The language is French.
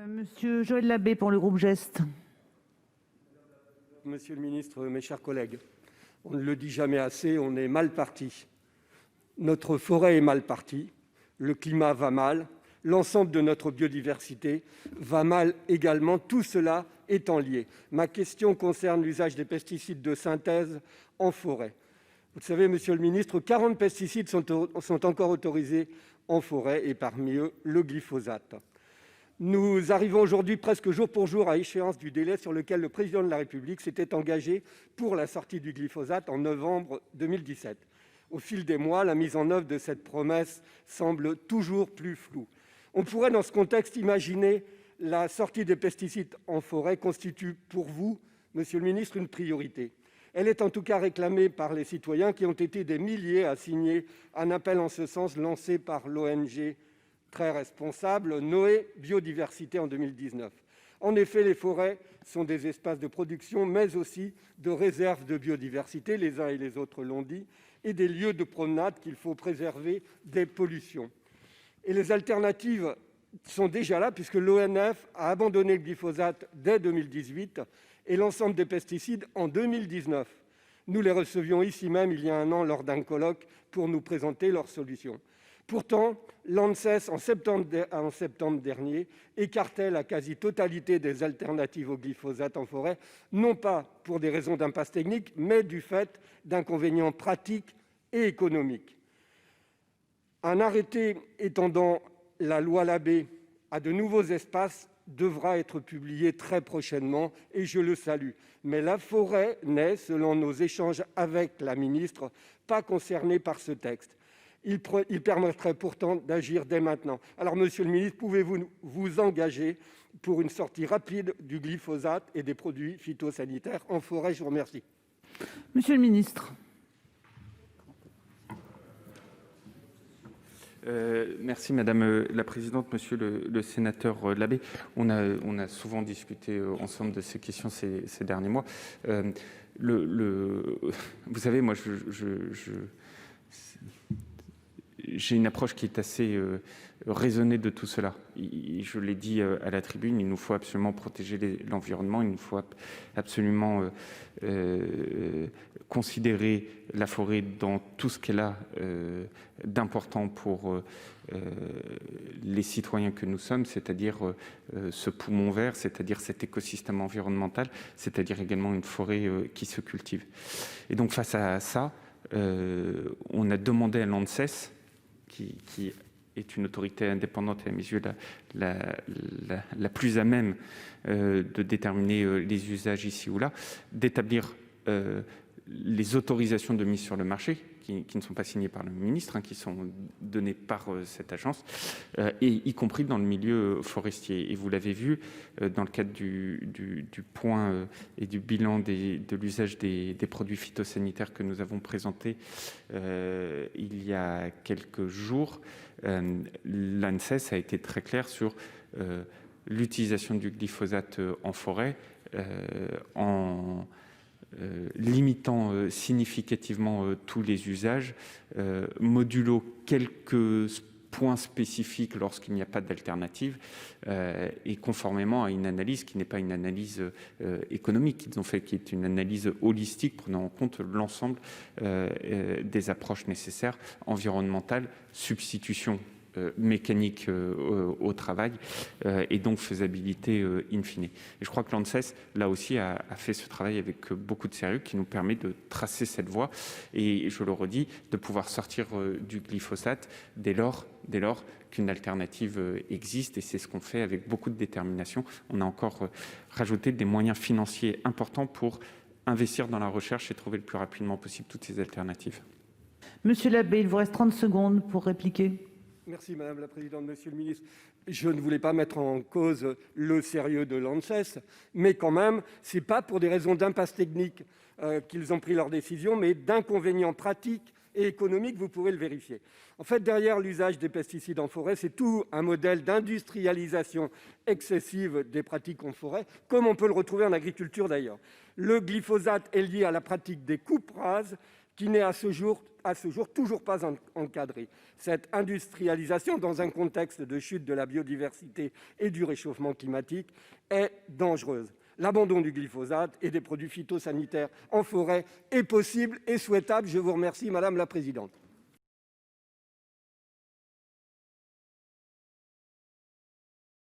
Monsieur Joël Labbé pour le groupe GEST. Monsieur le ministre, mes chers collègues, on ne le dit jamais assez, on est mal parti. Notre forêt est mal partie, le climat va mal, l'ensemble de notre biodiversité va mal également, tout cela étant lié. Ma question concerne l'usage des pesticides de synthèse en forêt. Vous le savez, monsieur le ministre, 40 pesticides sont encore autorisés en forêt et parmi eux, le glyphosate. Nous arrivons aujourd'hui presque jour pour jour à échéance du délai sur lequel le président de la République s'était engagé pour la sortie du glyphosate en novembre 2017. Au fil des mois, la mise en œuvre de cette promesse semble toujours plus floue. On pourrait, dans ce contexte, imaginer la sortie des pesticides en forêt constitue pour vous, monsieur le ministre, une priorité. Elle est en tout cas réclamée par les citoyens qui ont été des milliers à signer un appel en ce sens lancé par l'ONG très responsable Noé Biodiversité en 2019. En effet, les forêts sont des espaces de production, mais aussi de réserves de biodiversité, les uns et les autres l'ont dit, et des lieux de promenade qu'il faut préserver des pollutions. Et les alternatives sont déjà là, puisque l'ONF a abandonné le glyphosate dès 2018 et l'ensemble des pesticides en 2019. Nous les recevions ici même il y a un an lors d'un colloque pour nous présenter leurs solutions. Pourtant, l'ANSES, en septembre dernier, écartait la quasi-totalité des alternatives au glyphosate en forêt, non pas pour des raisons d'impasse technique, mais du fait d'inconvénients pratiques et économiques. Un arrêté étendant la loi Labbé à de nouveaux espaces devra être publié très prochainement et je le salue. Mais la forêt n'est, selon nos échanges avec la ministre, pas concernée par ce texte. Il permettrait pourtant d'agir dès maintenant. Alors, monsieur le ministre, pouvez-vous vous engager pour une sortie rapide du glyphosate et des produits phytosanitaires en forêt? Je vous remercie. Monsieur le ministre. Merci Madame la Présidente, Monsieur le sénateur Labbé. On a souvent discuté ensemble de ces questions ces derniers mois. Vous savez, moi, j'ai une approche qui est assez raisonnée de tout cela. Je l'ai dit à la tribune, il nous faut absolument protéger l'environnement, il nous faut absolument considérer la forêt dans tout ce qu'elle a d'important pour les citoyens que nous sommes, c'est-à-dire ce poumon vert, c'est-à-dire cet écosystème environnemental, c'est-à-dire également une forêt qui se cultive. Et donc face à ça, on a demandé à l'ANSES, qui est une autorité indépendante et à mes yeux la plus à même de déterminer les usages ici ou là, d'établir les autorisations de mise sur le marché, qui ne sont pas signées par le ministre, qui sont données par cette agence, et y compris dans le milieu forestier. Et vous l'avez vu, dans le cadre du point et du bilan de l'usage des produits phytosanitaires que nous avons présenté il y a quelques jours, l'ANSES a été très clair sur l'utilisation du glyphosate en forêt, en limitant significativement tous les usages, modulo quelques points spécifiques lorsqu'il n'y a pas d'alternative, et conformément à une analyse qui n'est pas une analyse économique qu'ils ont fait, qui est une analyse holistique prenant en compte l'ensemble des approches nécessaires, environnementales, substitution mécanique au travail et donc faisabilité in fine. Et je crois que l'ANSES, là aussi, a fait ce travail avec beaucoup de sérieux qui nous permet de tracer cette voie et, je le redis, de pouvoir sortir du glyphosate dès lors qu'une alternative existe, et c'est ce qu'on fait avec beaucoup de détermination. On a encore rajouté des moyens financiers importants pour investir dans la recherche et trouver le plus rapidement possible toutes ces alternatives. Monsieur Labbé, il vous reste 30 secondes pour répliquer. Merci Madame la Présidente, Monsieur le Ministre. Je ne voulais pas mettre en cause le sérieux de l'ANSES, mais quand même, ce n'est pas pour des raisons d'impasse technique qu'ils ont pris leur décision, mais d'inconvénients pratiques et économiques, vous pourrez le vérifier. En fait, derrière l'usage des pesticides en forêt, c'est tout un modèle d'industrialisation excessive des pratiques en forêt, comme on peut le retrouver en agriculture d'ailleurs. Le glyphosate est lié à la pratique des coupes rases, qui n'est à ce jour toujours pas encadrée. Cette industrialisation, dans un contexte de chute de la biodiversité et du réchauffement climatique, est dangereuse. L'abandon du glyphosate et des produits phytosanitaires en forêt est possible et souhaitable. Je vous remercie, madame la présidente.